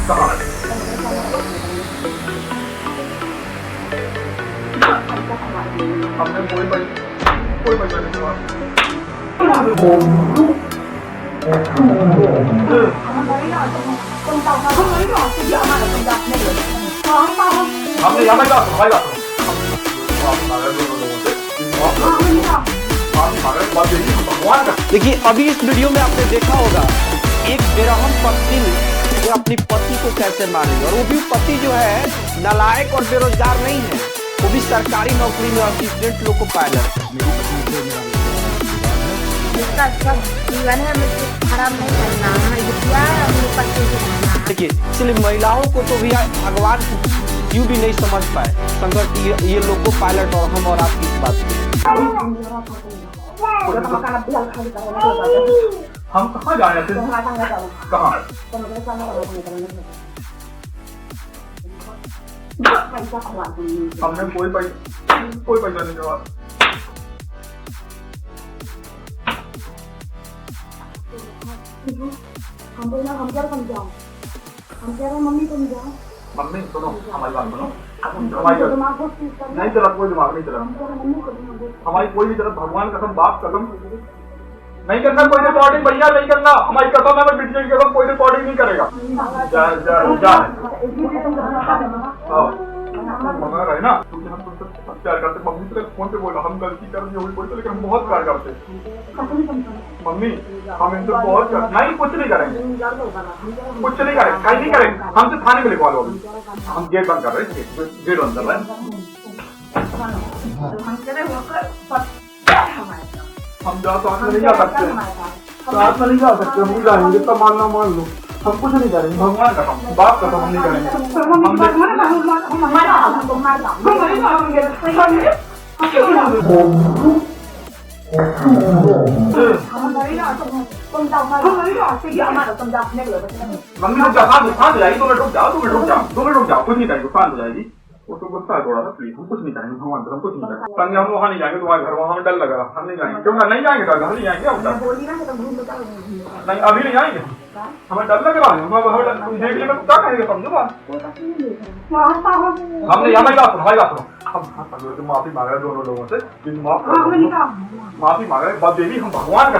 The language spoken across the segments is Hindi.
कहाँ है? हमने कोई पैसा नहीं दिया। हमने यहाँ का हमारी बात देखिए, अभी इस वीडियो में आपने देखा होगा एक बेरहम पत्नी जो अपनी पति को कैसे मारी, और वो भी पति जो है नालायक और बेरोजगार नहीं है, वो भी सरकारी नौकरी में असिस्टेंट लोको पायलट। जीवन है, मुझे खराब नहीं करना है। देखिए, इसलिए महिलाओं को तो भी भगवान क्यों भी नहीं समझ पाए संघर्ष ये लोको पायलट और हम और आपकी इस बात हम कहाँ जा रहे थे? कहाँ? हमने कोई पैसा नहीं दिया। हम क्या समझाओ? हम कह रहे मम्मी समझाओ। मम्मी सुनो, हमारी बात सुनो। नहीं चला, कोई दिमाग नहीं चला हमारी, कोई भी चला। भगवान कसम, बाप कसम नहीं करना कोई रिकॉर्डिंग, भैया नहीं करना, हमारी कसम है, मैं बिजली की कसम, कोई रिकॉर्डिंग नहीं करेगा। रहे ना, क्योंकि हम तुमसे प्यार करते। मम्मी से फोन पे बोला हम गलती कर दी होगी कोई तो, लेकिन हम बहुत प्यार करते। मम्मी हम इनसे बहुत नहीं, कुछ नहीं करेंगे, कुछ नहीं करेंगे, कहीं नहीं करेंगे। हमसे थाने में लिखवा लो। हम गेट बंद कर रहे हैं, गेट बंद कर रहे हैं। हम साथ में नहीं जा सकते, साथ में नहीं जा सकते। हम नहीं जाएंगे, तो मानना मान लो, हम कुछ नहीं करेंगे। भगवान का हम बाप का तो हम नहीं करेंगे। मम्मी रुक जाओ, शांत हो जाएगी, 2 मिनट रुक जाओ, 2 मिनट रुक जाओ, 2 मिनट रुक जाओ, कुछ नहीं करेंगे, शांत हो जाएगी। उसको गुस्सा है थोड़ा सा, प्लीज हम कुछ नहीं करेंगे। भगवान हम कुछ नहीं करेंगे। संजय हम वहाँ नहीं जाएंगे, तुम्हारे घर वहाँ हमें डर लगा, हम नहीं जाएंगे। क्यों नहीं जाएंगे? घर नहीं जाएंगे, नहीं अभी नहीं जाएंगे, हमें डर लग रहा है। हम देख लेंगे तो क्या करेंगे, समझो बात। हमने यहाँ हमारी बात सुनो, हम माफी मांग रहे दोनों लोगों से, माफी मांग रहे। बस देवी हम भगवान का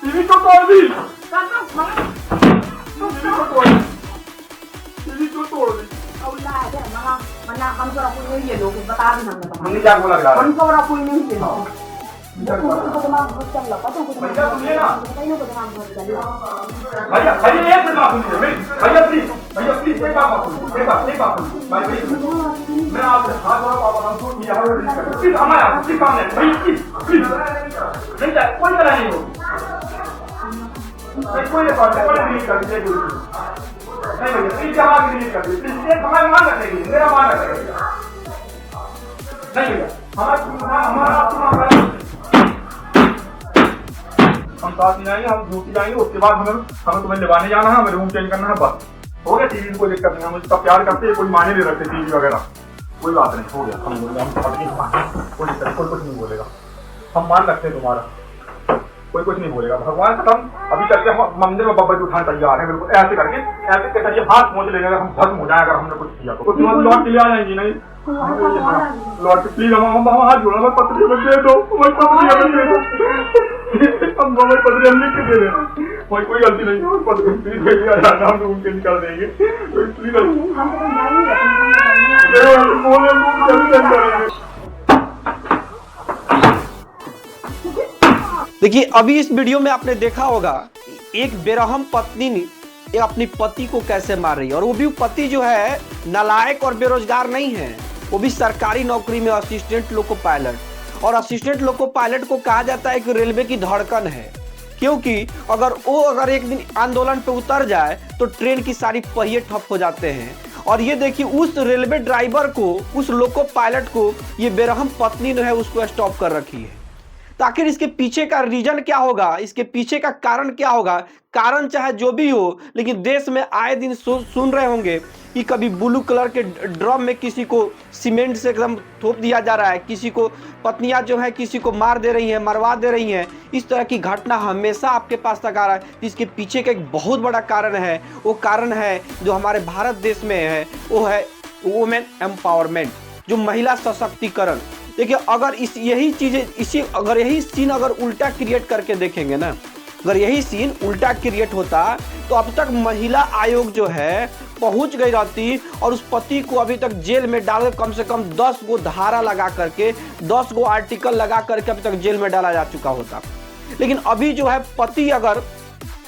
टीवी को तोड़ दी, तोड़ दी। हमने क्या बोला? भैया भैया एक बात सुनिए, भैया प्लीज, भैया प्लीज एक बात सुनिए, एक बात सुनिए। मैं आपसे हाथ जोड़ा, पापा हम झूठ नहीं है, प्लीज हमारे आपके सामने प्लीज प्लीज नहीं जाए, कोई तरह नहीं होगी, कोई नहीं कर दीजिए नहीं भैया, प्लीज हमारी डिलीट कर दीजिए, प्लीज एक हमारे मान रखेगी, मेरा मान रखेगा नहीं भैया, हमारा हम साथ नहीं आएंगे, हम ड्यूटी जाएंगे। उसके बाद हमें तुम्हें लिवाने जाना है, हमें रूम चेंज करना है, बस हो गया। टीवी कोई दिक्कत नहीं, हम इसका प्यार करते हैं, कोई माने नहीं रखते टीवी वगैरह, कोई बात नहीं, हो गया। हम बोलेंगे, कोई कुछ नहीं बोलेगा, हम मान रखते हैं तुम्हारा, कोई कुछ नहीं बोलेगा। भगवान खत्म। अभी करके हम मंदिर में बब्बर उठाने तैयार है, बिल्कुल ऐसे करके, ऐसे के करिए हाथ पहुंच लेंगे, हम भस्म हो जाए अगर हमने कुछ किया तो। कुछ लौट के ले आ जाएंगी नहीं, लौट के प्लीज हम हाथ जोड़ा, पत्री में दे दो, पत्री दे दो, हम पत्री हम लिख के दे दें, कोई गलती नहीं, पत्री प्लीज भेजिए, हम रूम चेंज कर देंगे, देखिए, अभी इस वीडियो में आपने देखा होगा एक बेरहम पत्नी ने अपनी पति को कैसे मार रही है, और वो भी पति जो है नालायक और बेरोजगार नहीं है, वो भी सरकारी नौकरी में असिस्टेंट लोको पायलट। और असिस्टेंट लोको पायलट को कहा जाता है कि रेलवे की धड़कन है, क्योंकि अगर एक दिन आंदोलन पे उतर जाए तो ट्रेन की सारी पहिए ठप हो जाते हैं। और ये देखिए, उस रेलवे ड्राइवर को, उस लोको पायलट को ये बेरहम पत्नी जो है उसको स्टॉप कर रखी है। तो आखिर इसके पीछे का रीजन क्या होगा, इसके पीछे का कारण क्या होगा। कारण चाहे जो भी हो, लेकिन देश में आए दिन सुन रहे होंगे कि कभी ब्लू कलर के ड्रम में किसी को सीमेंट से एकदम थोप दिया जा रहा है, किसी को पत्नियां जो है किसी को मार दे रही हैं, मरवा दे रही हैं। इस तरह की घटना हमेशा आपके पास तक आ रहा है। इसके पीछे का एक बहुत बड़ा कारण है, वो कारण है जो हमारे भारत देश में है, वो है वुमेन एम्पावरमेंट, जो महिला सशक्तिकरण। देखिए अगर यही चीजें अगर यही सीन अगर उल्टा क्रिएट करके देखेंगे ना, अगर यही सीन उल्टा क्रिएट होता तो अब तक महिला आयोग जो है पहुंच गई रहती और उस पति को अभी तक जेल में डाल कम से कम 10 गो धारा लगा करके, 10 गो आर्टिकल लगा करके अभी तक जेल में डाला जा चुका होता। लेकिन अभी जो है पति अगर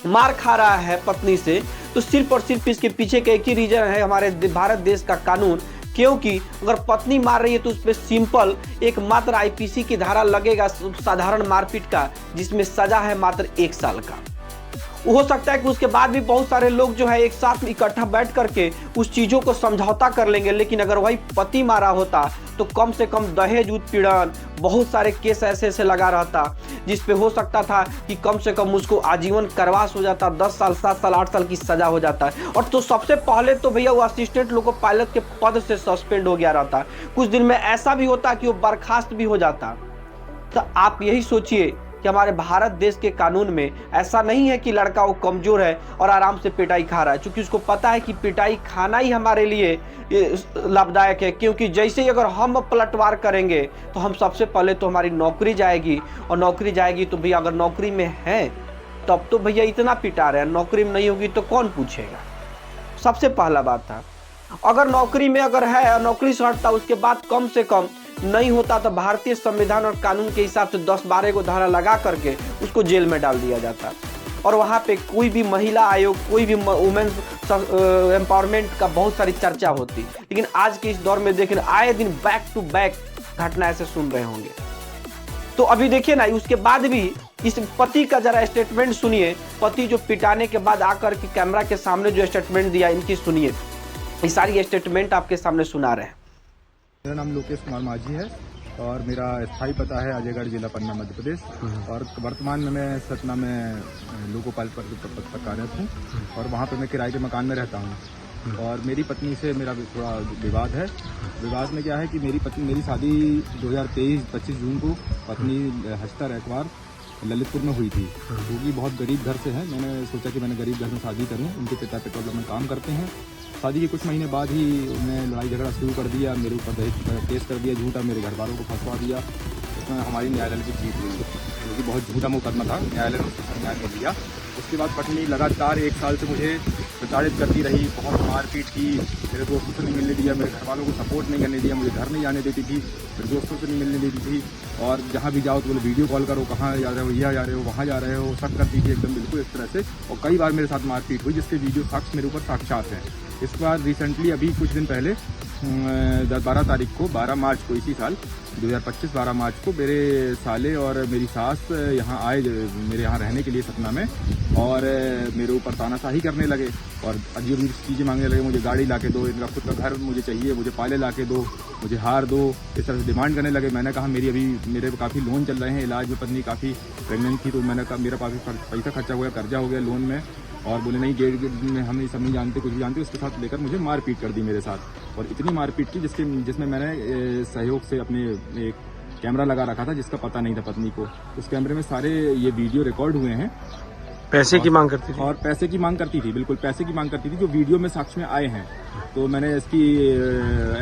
मार खा रहा है पत्नी से, तो सिर्फ और सिर्फ इसके पीछे का एक ही रीजन है, हमारे भारत देश का कानून। क्योंकि अगर पत्नी मार रही है तो उस पर सिंपल एकमात्र आईपीसी की धारा लगेगा साधारण मारपीट का, जिसमें सजा है मात्र 1 साल का। हो सकता है कि उसके बाद भी बहुत सारे लोग जो है एक साथ इकट्ठा बैठ करके उस चीज़ों को समझौता कर लेंगे। लेकिन अगर वही पति मारा होता तो कम से कम दहेज उत्पीड़न, बहुत सारे केस ऐसे ऐसे लगा रहता जिस पे हो सकता था कि कम से कम उसको आजीवन कारावास हो जाता, 10 साल 7 साल 8 साल की सजा हो जाता है। और तो सबसे पहले तो भैया वो असिस्टेंट लोको पायलट के पद से सस्पेंड हो गया रहता। कुछ दिन में ऐसा भी होता कि वो बर्खास्त भी हो जाता। तो आप यही सोचिए कि हमारे भारत देश के कानून में ऐसा नहीं है कि लड़का वो कमजोर है और आराम से पिटाई खा रहा है, क्योंकि उसको पता है कि पिटाई खाना ही हमारे लिए लाभदायक है। क्योंकि जैसे ही अगर हम पलटवार करेंगे तो हम सबसे पहले तो हमारी नौकरी जाएगी, और नौकरी जाएगी तो भैया अगर नौकरी में है तब तो भैया इतना पिटा रहे हैं, नौकरी में नहीं होगी तो कौन पूछेगा। सबसे पहला बात था, अगर नौकरी में अगर है, नौकरी से हटता उसके बाद कम से कम नहीं होता तो भारतीय संविधान और कानून के हिसाब से 10-12 को धारा लगा करके उसको जेल में डाल दिया जाता। और वहाँ पे कोई भी महिला आयोग, कोई भी वुमेन्स एम्पावरमेंट का बहुत सारी चर्चा होती। लेकिन आज के इस दौर में देखें आए दिन बैक टू बैक घटना ऐसे सुन रहे होंगे। तो अभी देखिए ना, उसके बाद भी इस पति का जरा स्टेटमेंट सुनिए। पति जो पिटाने के बाद आकर के कैमरा के सामने जो स्टेटमेंट दिया, इनकी सुनिए। ये सारी स्टेटमेंट आपके सामने सुना रहे हैं। मेरा नाम लोकेश कुमार माझी है और मेरा स्थायी पता है अजयगढ़ जिला पन्ना मध्य प्रदेश। और वर्तमान में मैं सतना में लोको पायलट पद पर कार्यरत हूँ और वहाँ पर मैं किराए के मकान में रहता हूँ। और मेरी पत्नी से मेरा थोड़ा विवाद है। विवाद में क्या है कि मेरी शादी 2023-25 जून को पत्नी हस्ता रैकवार ललितपुर में हुई थी, जो कि बहुत गरीब घर से है। मैंने सोचा कि मैंने गरीब घर में शादी करूँ। उनके पिता पेट्रोल पंप में काम करते हैं। शादी के कुछ महीने बाद ही उन्हें लड़ाई झगड़ा शुरू कर दिया, मेरे ऊपर दहेज केस कर दिया झूठा, मेरे घर वालों को फंसवा दिया। इसमें हमारी न्यायालय की जीत हुई, क्योंकि बहुत झूठा मुकदमा था, न्यायालय ने उसको संज्ञान में लिया। उसके बाद पत्नी लगातार 1 साल से मुझे प्रताड़ित करती रही, बहुत मारपीट की, मेरे दोस्तों से नहीं मिलने दिया, मेरे घर वालों को सपोर्ट नहीं करने दिया, मुझे घर नहीं जाने देती थी, मेरे दोस्तों से नहीं मिलने देती थी। और जहाँ भी जाओ तो बोले वीडियो कॉल करो, कहाँ जा रहे हो, यहाँ जा रहे हो, वहाँ जा रहे हो, सब करती थी एकदम बिल्कुल इस तरह से। और कई बार मेरे साथ मारपीट हुई, जिसके वीडियो साक्ष्य मेरे ऊपर साक्षात हैं। इसके बाद रिसेंटली अभी कुछ दिन पहले 12 तारीख को, 12 मार्च को, इसी साल 2025 12 मार्च को मेरे साले और मेरी सास यहाँ आए मेरे यहाँ रहने के लिए सतना में, और मेरे ऊपर तानाशाही करने लगे और अजीब अजीब चीज़ें मांगने लगे। मुझे गाड़ी ला के दो, इनका खुद का घर मुझे चाहिए, मुझे पाले ला के दो, मुझे हार दो, इस तरह से डिमांड करने लगे। मैंने कहा मेरे काफ़ी लोन चल रहे हैं, इलाज में पत्नी काफ़ी प्रेगनेंट थी, तो मैंने कहा मेरा काफ़ी पैसा खर्चा हुआ, कर्जा हो गया लोन में। और बोले नहीं, गेट में हम ये सब नहीं जानते, कुछ भी जानते। उसके साथ लेकर मुझे मारपीट कर दी मेरे साथ, और इतनी मारपीट की जिसमें मैंने सहयोग से अपने एक कैमरा लगा रखा था, जिसका पता नहीं था पत्नी को। उस कैमरे में सारे ये वीडियो रिकॉर्ड हुए हैं। पैसे की मांग करती थी, और पैसे की मांग करती थी, बिल्कुल पैसे की मांग करती थी, जो वीडियो में साक्ष्य में आए हैं। तो मैंने इसकी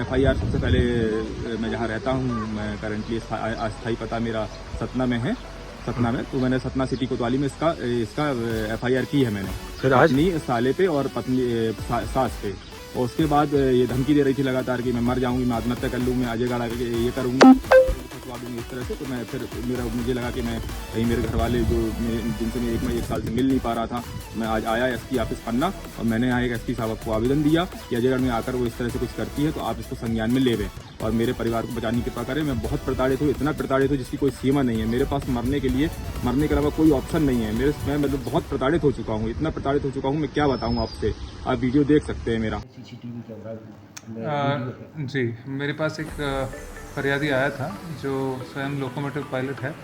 FIR सबसे पहले, मैं जहाँ रहता हूँ, मैं करंटली अस्थायी पता मेरा सतना में है, सतना में, तो मैंने सतना सिटी कोतवाली में इसका FIR की है मैंने, फिर आज अपनी साले पे और पत्नी सास पे। और उसके बाद ये धमकी दे रही थी लगातार कि मैं मर जाऊंगी, मैं आत्महत्या कर लूँ, मैं अजयगढ़ आके ये करूँगी, फंसवा दूँगी इस तरह से। तो मैं फिर मुझे लगा कि मैं कहीं मेरे घर वाले जो जिनसे मैं 1 साल से मिल नहीं पा रहा था, मैं आज आया SP ऑफिस पन्ना, और मैंने यहाँ एक SP साहब को आवेदन दिया कि अजयगढ़ में आकर वो इस तरह से कुछ करती है तो आप इसको संज्ञान में ले लें और मेरे परिवार को बचाने की कृपा करें। मैं बहुत प्रताड़ित हूँ, इतना प्रताड़ित हूँ जिसकी कोई सीमा नहीं है। मेरे पास मरने के अलावा कोई ऑप्शन नहीं है। मैं मतलब बहुत प्रताड़ित हो चुका हूँ, इतना प्रताड़ित हो चुका हूँ, मैं क्या बताऊँ आपसे। आप वीडियो देख सकते हैं मेरा। जी, मेरे पास एक फरियादी आया था जो स्वयं लोकोमोटिव पायलट है,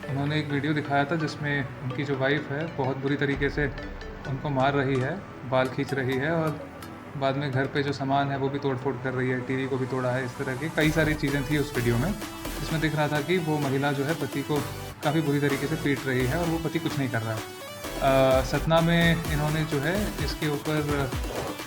उन्होंने एक वीडियो दिखाया था जिसमें उनकी जो वाइफ है बहुत बुरी तरीके से उनको मार रही है, बाल खींच रही है और बाद में घर पे जो सामान है वो भी तोड़ फोड़ कर रही है, टीवी को भी तोड़ा है। इस तरह की कई सारी चीज़ें थी उस वीडियो में, जिसमें दिख रहा था कि वो महिला जो है पति को काफ़ी बुरी तरीके से पीट रही है और वो पति कुछ नहीं कर रहा है। सतना में इन्होंने जो है इसके ऊपर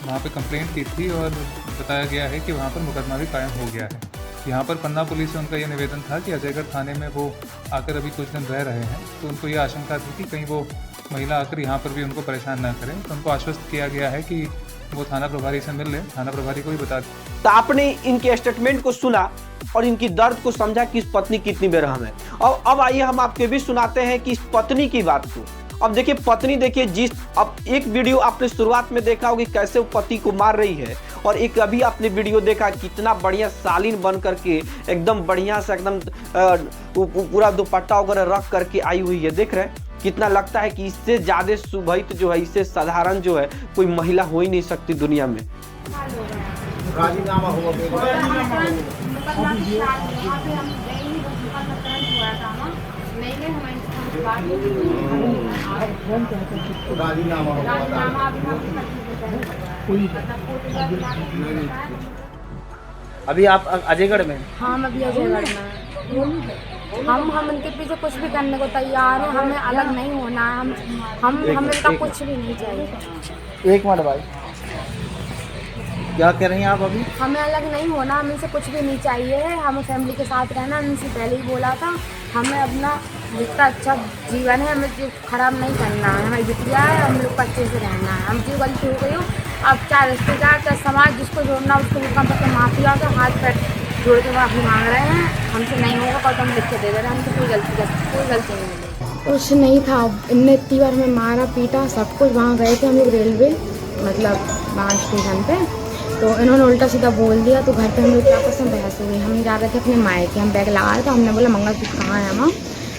वहाँ पे कंप्लेंट की थी और बताया गया है कि वहाँ पर मुकदमा भी कायम हो गया है। यहाँ पर पन्ना पुलिस से उनका ये निवेदन था कि अजयगढ़ थाने में वो आकर अभी कुछ दिन रह रहे हैं, तो उनको ये आशंका थी कि कहीं वो महिला आकर यहाँ पर भी उनको परेशान ना करें। तो उनको आश्वस्त किया गया है कि वो थाना प्रभारी से मिल लें, थाना प्रभारी को भी बता दें। तो आपने इनके स्टेटमेंट को सुना और इनकी दर्द को समझा कि इस पत्नी कितनी बेरहम है। और अब आइए हम आपके भी सुनाते हैं कि इस पत्नी की बात को। अब देखिए पत्नी, देखिए जिस अब एक वीडियो आपने शुरुआत में देखा होगी कैसे वो पति को मार रही है, और एक अभी आपने वीडियो देखा कितना बढ़िया सालीन बन करके एकदम बढ़िया से एकदम पूरा दुपट्टा वगैरह रख करके आई हुई है। देख रहे हैं कितना लगता है कि इससे ज्यादा सुभहित जो है, इससे साधारण जो है कोई महिला हो ही नहीं सकती दुनिया में। अभी आप अजयगढ़ में? हाँ, मैं अभी अजयगढ़ में। हम उनके पीछे कुछ भी करने को तैयार हैं। हमें अलग नहीं होना है। हमें इनका कुछ भी नहीं चाहिए। एक मिनट भाई, क्या कह रही हैं आप अभी? हमें अलग नहीं होना, हमें इनसे कुछ भी नहीं चाहिए। हमें फैमिली के साथ रहना, इनसे पहले ही बोला था। हमें अपना जितना अच्छा जीवन है हमें खराब नहीं करना है। हमें जितना है हम लोग को अच्छे से रहना है। हम जो गलती हो गई हो, अब चाहे रिश्तेदार चाहे समाज जिसको जोड़ना उसको भी कम करके माफ़ी आ के हाथ पैर जोड़ के माफ़ी मांग रहे हैं। हमसे नहीं होगा और हम लिख के दे रहे हैं। हमसे कोई गलती नहीं मिलेगी। कुछ नहीं था, इनने इतनी बार हमें मारा पीटा सब कुछ। वहाँ गए थे हम लोग रेलवे मतलब वहाँ स्टेशन पे, तो इन्होंने उल्टा सीधा बोल दिया। तो घर पे हम लोग क्या आपस में बहस हो गई। हम जा रहे थे अपने मायके, हम बैग लगा रहे थे। हमने बोला मंगलसूत्र कहाँ है माँ?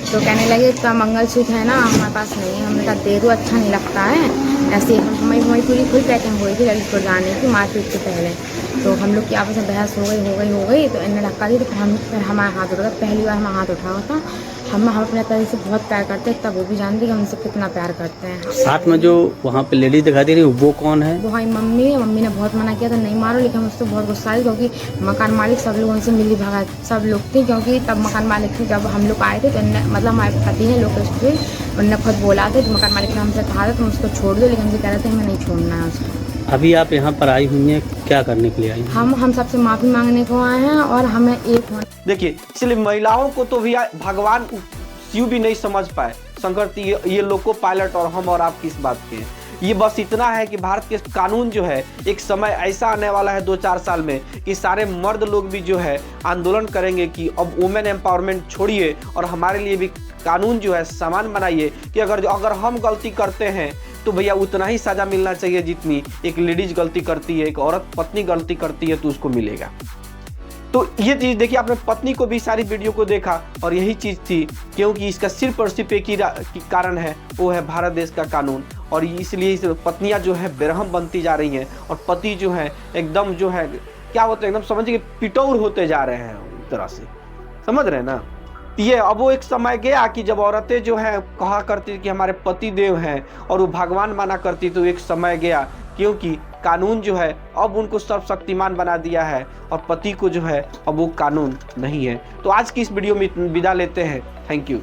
तो कहने लगे इसका मंगलसूत्र है ना हमारे पास नहीं है। हमने कहा दे दो, अच्छा नहीं लगता है। ऐसे हमारी पूरी फुल पैकिंग हुई थी ललितपुर जाने की मार्केट से पहले। तो हम लोग की आपस में बहस हो गई। तो इन्हें धक्का दी, तो फिर हमारा हाथ उठ गया। पहली बार हमारा हाथ उठा था। हम अपने तरह से बहुत प्यार करते हैं, तब वो भी जानते कि हम उनसे कितना प्यार करते हैं। साथ में जो वहाँ पे लेडीज दिखाई दे रही है वो कौन है? वो हमारी मम्मी है। मम्मी ने बहुत मना किया था नहीं मारो, लेकिन मुझसे बहुत गुस्सा आई क्योंकि मकान मालिक सब लोग उनसे मिली भगा सब लोग थे। क्योंकि तब मकान मालिक थे जब हम लोग आए थे, तो मतलब हमारे पति हैं लोकेश थे, उनने खुद बोला था। तो मकान मालिक ने हमसे कहा था तुम उसको छोड़ दो, लेकिन मुझे कह रहे थे हमें नहीं छोड़ना है उसको। अभी आप यहाँ पर आई हुई हैं, क्या करने के लिए आई हैं? हम सबसे माफ़ी मांगने को आए हैं और हमें एक होना। देखिए इसलिए महिलाओं को तो भी भगवान शिव भी नहीं समझ पाए। शंकर ये लोको पायलट और हम और आप किस बात के हैं। ये बस इतना है कि भारत के कानून जो है एक समय ऐसा आने वाला है 2-4 साल में कि सारे मर्द लोग भी जो है आंदोलन करेंगे कि अब वुमेन एम्पावरमेंट छोड़िए और हमारे लिए भी कानून जो है समान बनाइए कि अगर हम गलती करते हैं तो भैया उतना ही सजा मिलना चाहिए जितनी एक लेडीज गलती करती है, एक औरत पत्नी गलती करती है तो उसको मिलेगा। तो ये चीज़ देखिए, आपने पत्नी को भी सारी वीडियो को देखा और यही चीज़ थी, क्योंकि इसका सिर्फ और सिर्फ एक ही कारण है, वो है भारत देश का कानून। और इसलिए पत्नियां जो है बेरहम बनती जा रही हैं और पति जो है एकदम जो है क्या होता है, एकदम समझिए पिटौर होते जा रहे हैं एक तरह से, समझ रहे हैं ना। ये अब वो एक समय गया कि जब औरतें जो है कहा करती कि हमारे पति देव हैं और वो भगवान माना करती, तो एक समय गया क्योंकि कानून जो है अब उनको सर्वशक्तिमान बना दिया है और पति को जो है अब वो कानून नहीं है। तो आज की इस वीडियो में विदा लेते हैं। Thank you.